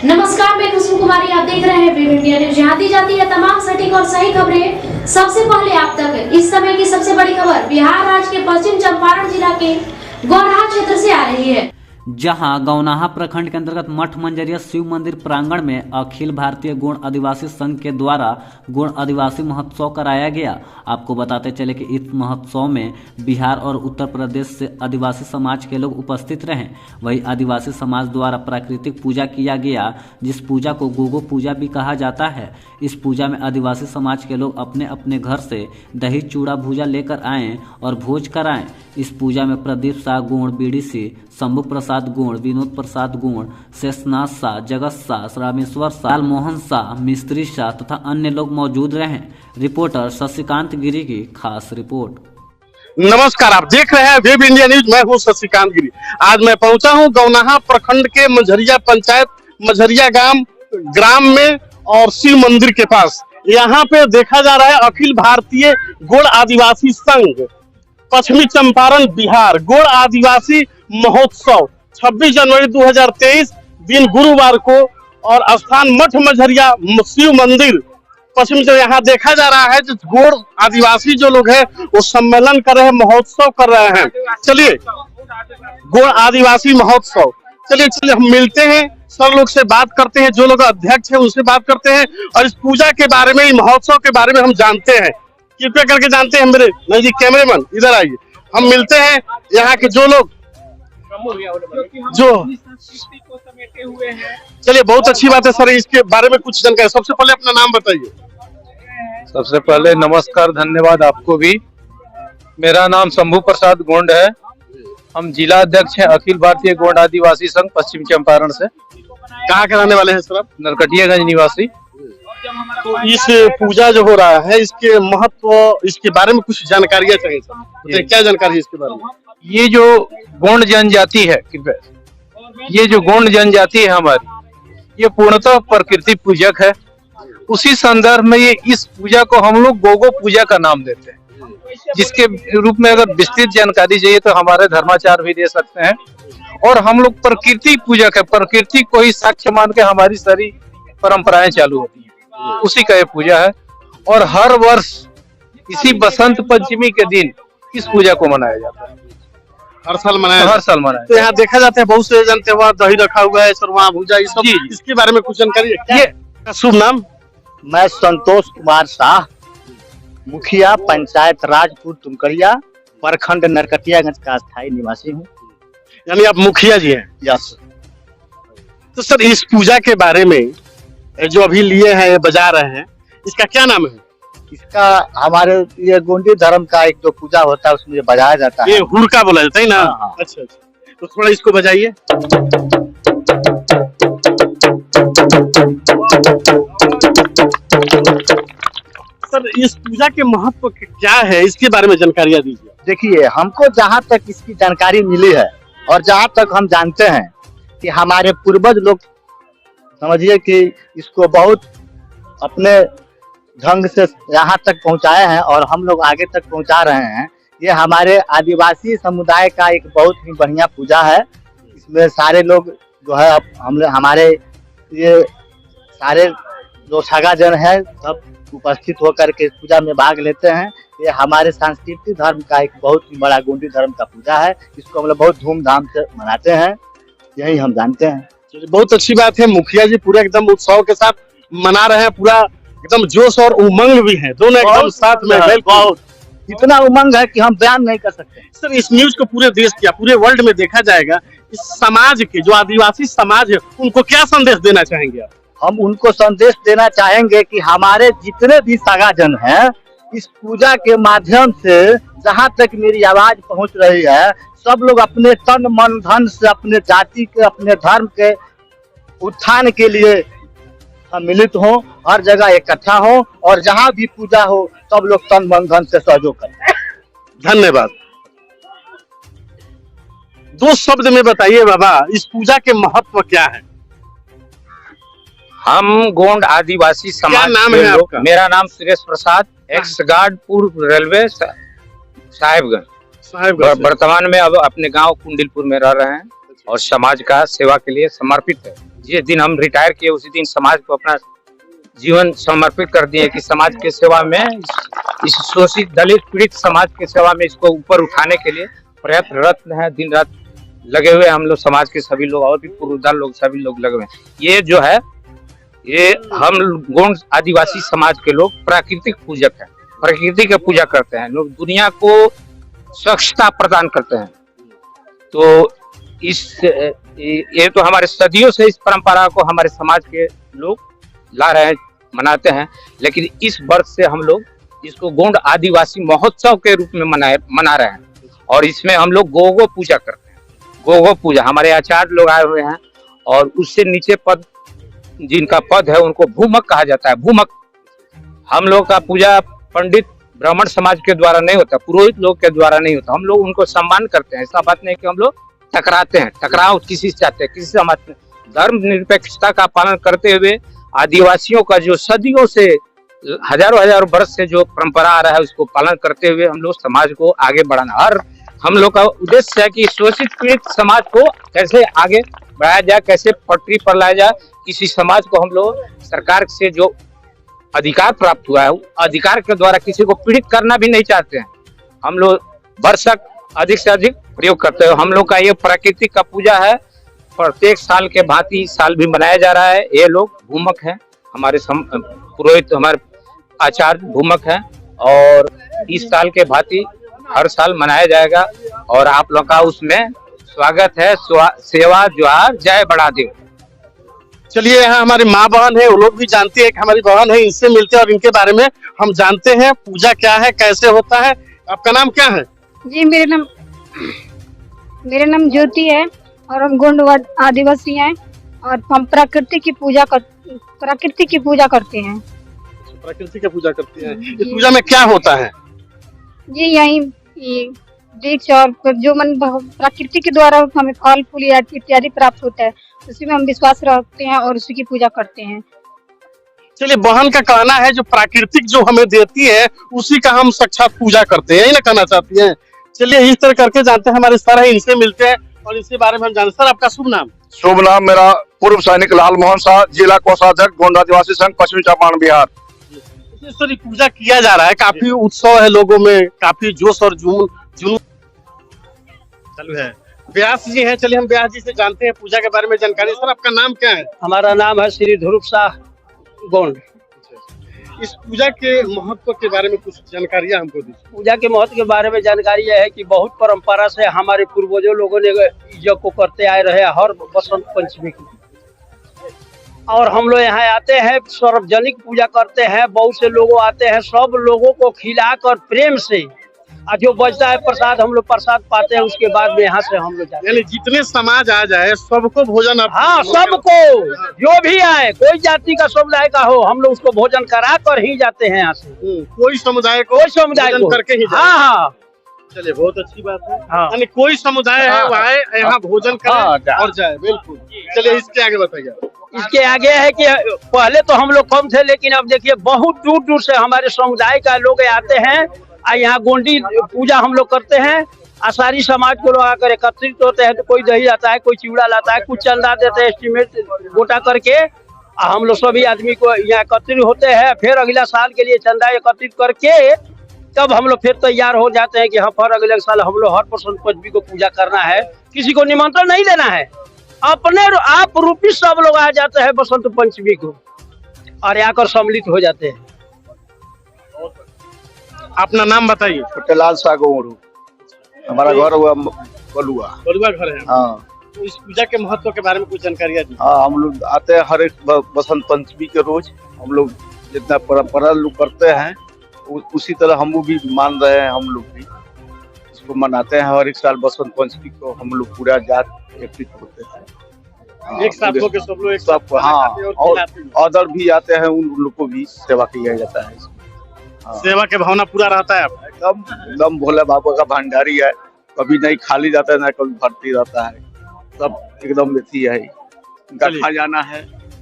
नमस्कार, मैं कुसुम कुमारी। आप देख रहे हैं वेब इंडिया न्यूज। यहाँ दी जाती है तमाम सटीक और सही खबरें सबसे पहले आप तक। इस समय की सबसे बड़ी खबर बिहार राज्य के पश्चिम चंपारण जिला के गौनाहा क्षेत्र से आ रही है, जहां गौनाहा प्रखंड के अंतर्गत मठ मंजरिया शिव मंदिर प्रांगण में अखिल भारतीय गौड़ आदिवासी संघ के द्वारा गौड़ आदिवासी महोत्सव कराया गया। आपको बताते चले कि इस महोत्सव में बिहार और उत्तर प्रदेश से आदिवासी समाज के लोग उपस्थित रहे। वही आदिवासी समाज द्वारा प्राकृतिक पूजा किया गया, जिस पूजा को गोगो पूजा भी कहा जाता है। इस पूजा में आदिवासी समाज के लोग अपने अपने घर से दही चूड़ा भूजा लेकर आए और भोज कराएं। इस पूजा में प्रदीप शाह गोड़, बीडीसी शंभू प्रसाद गोड़, विनोद प्रसाद गोड़, शेषनाथ शाह, जगत शाह, रामेश्वर शाह, मोहन शाह, मिस्त्री शाह तथा अन्य लोग मौजूद रहे। रिपोर्टर शशिकांत गिरी की खास रिपोर्ट। नमस्कार, आप देख रहे हैं वेब इंडिया न्यूज। मैं हूं शशिकांत गिरी। आज मैं पहुंचा हूं गौनाहा प्रखंड के मझरिया पंचायत मझरिया ग्राम में और शिव मंदिर के पास। यहाँ पे देखा जा रहा है अखिल भारतीय गौड़ आदिवासी संघ पश्चिमी चंपारण बिहार गौड़ आदिवासी महोत्सव 26 जनवरी 2023 दिन गुरुवार को और स्थान मठ मझरिया शिव मंदिर पश्चिम से। यहाँ देखा जा रहा है जो गौड़ आदिवासी जो लोग हैं वो सम्मेलन कर रहे हैं, महोत्सव कर रहे हैं। चलिए, गौड़ आदिवासी महोत्सव, चलिए हम मिलते हैं, सब लोग से बात करते हैं, जो लोग अध्यक्ष हैं उनसे बात करते हैं और इस पूजा के बारे में, महोत्सव के बारे में हम जानते हैं। कृपया करके जानते हैं मेरे नजदीक कैमरेमैन, इधर आइए, हम मिलते हैं यहाँ के जो लोग जो चलिए, बहुत अच्छी बात है सर, इसके बारे में कुछ जानकारी। सबसे पहले अपना नाम बताइए। सबसे पहले नमस्कार, धन्यवाद आपको भी। मेरा नाम शंभू प्रसाद गोंड है। हम जिला अध्यक्ष हैं अखिल भारतीय गौड़ आदिवासी संघ पश्चिम चंपारण से। कहाँ के रहने वाले हैं सर आप? नरकटियागंज निवासी। तो इस पूजा जो हो रहा है, इसके महत्व, इसके बारे में कुछ जानकारियाँ चाहिए सर। क्या जानकारी है इसके बारे में? ये जो गौड़ जनजाति है, ये जो गौड़ जनजाति है हमारी, ये पूर्णतः प्रकृति पूजक है। उसी संदर्भ में ये इस पूजा को हम लोग गोगो पूजा का नाम देते हैं, जिसके रूप में अगर विस्तृत जानकारी चाहिए तो हमारे धर्माचार्य भी दे सकते हैं। और हम लोग प्रकृति पूजक है, प्रकृति को ही साक्ष्य मान के हमारी सारी परंपराएं चालू होती हैं, उसी का ये पूजा है। और हर वर्ष इसी बसंत पंचमी के दिन इस पूजा को मनाया जाता है। हर साल मनाया तो यहाँ देखा जाता है बहुत से जानते हैं, दही रखा हुआ है सर, वहाँ भूजा, ये सब, इसके बारे में कुछ जानकारी है? ये शुभ नाम? मैं संतोष कुमार शाह, मुखिया पंचायत राजपुर तुमकरिया प्रखंड नरकटियागंज का स्थायी निवासी हूँ। यानी आप मुखिया जी हैं? यस। तो सर इस पूजा के बारे में जो अभी लिए हैं, बजा रहे हैं, इसका क्या नाम है? इसका हमारे ये गोंडी धर्म का एक दो पूजा होता है, उसमें बजाया जाता है। ये हुड़का बोला जाता है ना? हाँ। अच्छा, तो थोड़ा इसको बजाइए। सर इस पूजा के महत्व क्या है, इसके बारे में जानकारियाँ दीजिए। देखिए, हमको जहाँ तक इसकी जानकारी मिली है और जहाँ तक हम जानते हैं कि हमारे पूर्वज लोग, समझिए कि इसको बहुत अपने ढंग से यहाँ तक पहुँचाए हैं और हम लोग आगे तक पहुँचा रहे हैं। ये हमारे आदिवासी समुदाय का एक बहुत ही बढ़िया पूजा है। इसमें सारे लोग जो है, हमारे ये सारे जो सगाजन है सब उपस्थित होकर के पूजा में भाग लेते हैं। ये हमारे सांस्कृतिक धर्म का एक बहुत ही बड़ा गोंडी धर्म का पूजा है। इसको हम लोग बहुत धूमधाम से मनाते हैं, यही हम जानते हैं। बहुत अच्छी बात है, मुखिया जी पूरे एकदम उत्सव के साथ मना रहे हैं, पूरा एकदम जोश और उमंग भी है, दोनों एकदम साथ में। बहुत इतना उमंग है कि हम बयान नहीं कर सकते। सर इस न्यूज को पूरे देश या पूरे वर्ल्ड में देखा जाएगा। इस समाज के जो आदिवासी समाज है, उनको क्या संदेश देना चाहेंगे आप? हम उनको संदेश देना चाहेंगे कि हमारे जितने भी सगाजन हैं, इस पूजा के माध्यम से जहाँ तक मेरी आवाज पहुँच रही है, सब लोग अपने तन मन धन से अपने जाति के, अपने धर्म के उत्थान के लिए सम्मिलित हो, हर जगह इकट्ठा हो और जहाँ भी पूजा हो सब लोग तन मन धन से सहयोग करें। धन्यवाद। दो शब्द में बताइए बाबा, इस पूजा के महत्व क्या है? हम गोंड आदिवासी समाज। क्या नाम है आपका? मेरा नाम सुरेश प्रसाद, एक्स गार्ड पूर्व रेलवे साहेबगंज। वर्तमान में अब अपने गांव कुंडिलपुर में रह रहे हैं और समाज का सेवा के लिए समर्पित है। जिस दिन हम रिटायर किए उसी दिन समाज को अपना जीवन समर्पित कर दिए कि समाज के सेवा में इस शोषित दलित पीड़ित समाज के सेवा में इसको ऊपर उठाने के लिए प्रयत्नरत है। दिन रात लगे हुए हम लोग, समाज के सभी लोग और भी पूर्वदार लोग सभी लोग लगे हुए हैं। ये जो है ये हम गोंड आदिवासी समाज के लोग प्राकृतिक पूजक हैं, प्रकृति की पूजा करते हैं। लोग दुनिया को स्वच्छता प्रदान करते हैं। तो ये तो हमारे सदियों से इस परंपरा को हमारे समाज के लोग ला रहे हैं, मनाते हैं। लेकिन इस वर्ष से हम लोग इसको गोंड आदिवासी महोत्सव के रूप में मना रहे हैं और इसमें हम लोग गोगो पूजा करते हैं। गोगो पूजा हमारे आचार्य लोग आए हुए हैं और उससे नीचे पद जिनका पद है उनको भूमक कहा जाता है। भूमक हम लोग का पूजा पंडित ब्राह्मण समाज के द्वारा नहीं होता, पुरोहित लोग के द्वारा नहीं होता। हम लोग उनको सम्मान करते हैं। ऐसा बात नहीं कि हम लोग टकराते हैं, टकराव किसी से चाहते हैं, किसी से समाज में धर्म निरपेक्षता का पालन करते हुए आदिवासियों का जो सदियों से हजारों वर्ष से जो परंपरा आ रहा है उसको पालन करते हुए हम लोग समाज को आगे बढ़ाना। और हम लोग का उद्देश्य है कि शोषित पीड़ित समाज को कैसे आगे बढ़ाया जाए, कैसे पटरी पर लाया जाए। किसी समाज को हम लोग सरकार से जो अधिकार प्राप्त हुआ है अधिकार के द्वारा किसी को पीड़ित करना भी नहीं चाहते हैं। हम लोग वर्षक अधिक से अधिक प्रयोग करते हैं। हम लोग का ये प्राकृतिक का पूजा है, प्रत्येक साल के भांति इस साल भी मनाया जा रहा है। ये लोग भूमक हैं, हमारे पुरोहित हमारे आचार्य भूमक हैं और इस साल के भांति हर साल मनाया जाएगा और आप लोग का उसमें स्वागत है। सेवा जोहार, जय बड़ा देव। चलिए यहाँ हमारी माँ बहन है, वो लोग भी जानती है कि हमारी बहन है, इनसे मिलते हैं और इनके बारे में हम जानते हैं पूजा क्या है, कैसे होता है। आपका नाम क्या है? जी मेरा नाम ज्योति है और हम गोंड आदिवासी हैं और हम प्रकृति की पूजा करते हैं। प्रकृति की पूजा करती हैं। इस पूजा में क्या होता है? जी यही वृक्ष और जो मन प्रकृति के द्वारा हमें फल फूल इत्यादि प्राप्त होता है, उसी में हम विश्वास रखते हैं और उसी की पूजा करते हैं। चलिए, बहन का कहना है जो प्राकृतिक जो हमें देती है उसी का हम साक्षात पूजा करते हैं, यही ना कहना चाहती हैं। चलिए इस तरह करके जानते हैं, हमारे सर है, इनसे मिलते हैं और इसके बारे में हम जानते हैं। सर आपका शुभ नाम? शुभ नाम मेरा पूर्व सैनिक लाल मोहन शाह, जिला कोषाध्यक्ष गोंड आदिवासी संघ, पश्चिमी चंपारण, बिहार। सर ये पूजा किया जा रहा है, काफी उत्सव है, लोगों में काफी जोश और जुनून चालू है। व्यास जी हैं, चलिए हम व्यास जी से जानते हैं पूजा के बारे में जानकारी। सर आपका नाम क्या है? हमारा नाम है श्री ध्रुव शाह गोंड। इस पूजा के महत्व के बारे में कुछ जानकारियां हमको दीजिए। पूजा के महत्व के बारे में जानकारी यह है कि बहुत परंपरा से हमारे पूर्वजों लोगों ने यज्ञ को करते आए रहे हर बसंत पंचमी की, और हम लोग यहाँ आते हैं, सार्वजनिक पूजा करते हैं। बहुत से लोग आते हैं, सब लोगों को खिलाकर प्रेम से और जो बचता है प्रसाद हम लोग प्रसाद पाते हैं। उसके बाद में यहाँ से हम लोग जाते हैं। यानी जितने समाज आ जाए सबको भोजन? हाँ, सबको, जो भी आए, कोई जाति का समुदाय का हो, हम लोग उसको भोजन करा कर ही जाते हैं यहाँ से। कोई समुदाय को करके ही? हाँ हाँ। चलिए बहुत अच्छी बात है। हाँ। यानी कोई समुदाय है वो आए यहाँ भोजन करे और जाए। बिल्कुल। चलिए इसके आगे बताइए। इसके आगे है कि पहले तो हम लोग कम थे, लेकिन अब देखिए बहुत दूर दूर से हमारे समुदाय का लोग आते हैं और यहाँ गोंडी पूजा हम लोग करते हैं। सारी समाज को लोग आकर एकत्रित होते हैं, तो कोई दही आता है, कोई चिवड़ा लाता है, कुछ चंदा देते हैं, एस्टिमेट गोटा करके हम लोग सभी आदमी को यहाँ एकत्रित होते हैं। फिर अगला साल के लिए चंदा एकत्रित करके तब हम लोग फिर तैयार हो जाते हैं कि हाँ फिर अगले साल हम लोग हर बसंत पंचमी को पूजा करना है। किसी को निमंत्रण नहीं देना है, अपने आप रूपी सब लोग आ जाते हैं बसंत पंचमी को और आकर सम्मिलित हो जाते हैं। अपना नाम बताइए। छोटेलाल शाह गोंड, हमारा घर हुआ बलुआ घर है। हाँ। तो इस पूजा के महत्व के बारे में कुछ जानकारियाँ दी। हाँ, हम लोग आते हैं हर एक बसंत पंचमी के रोज। हम लोग जितना परंपरा लोग करते हैं उसी तरह हम भी मान रहे हैं। हम लोग भी इसको मनाते हैं हर एक साल बसंत पंचमी को। हम लोग पूरा जात एकत्रित होते हैं, एक साथ होकर सब लोग एक साथ। हाँ, और अदर भी आते हैं, उन लोग को भी सेवा किया जाता है। सेवा के भावना पूरा रहता है। एकदम भोले बाबा का भंडारी है, कभी नहीं खाली जाता है, ना कभी भरती रहता है, सब एकदम मेथी है। इनका खजाना है।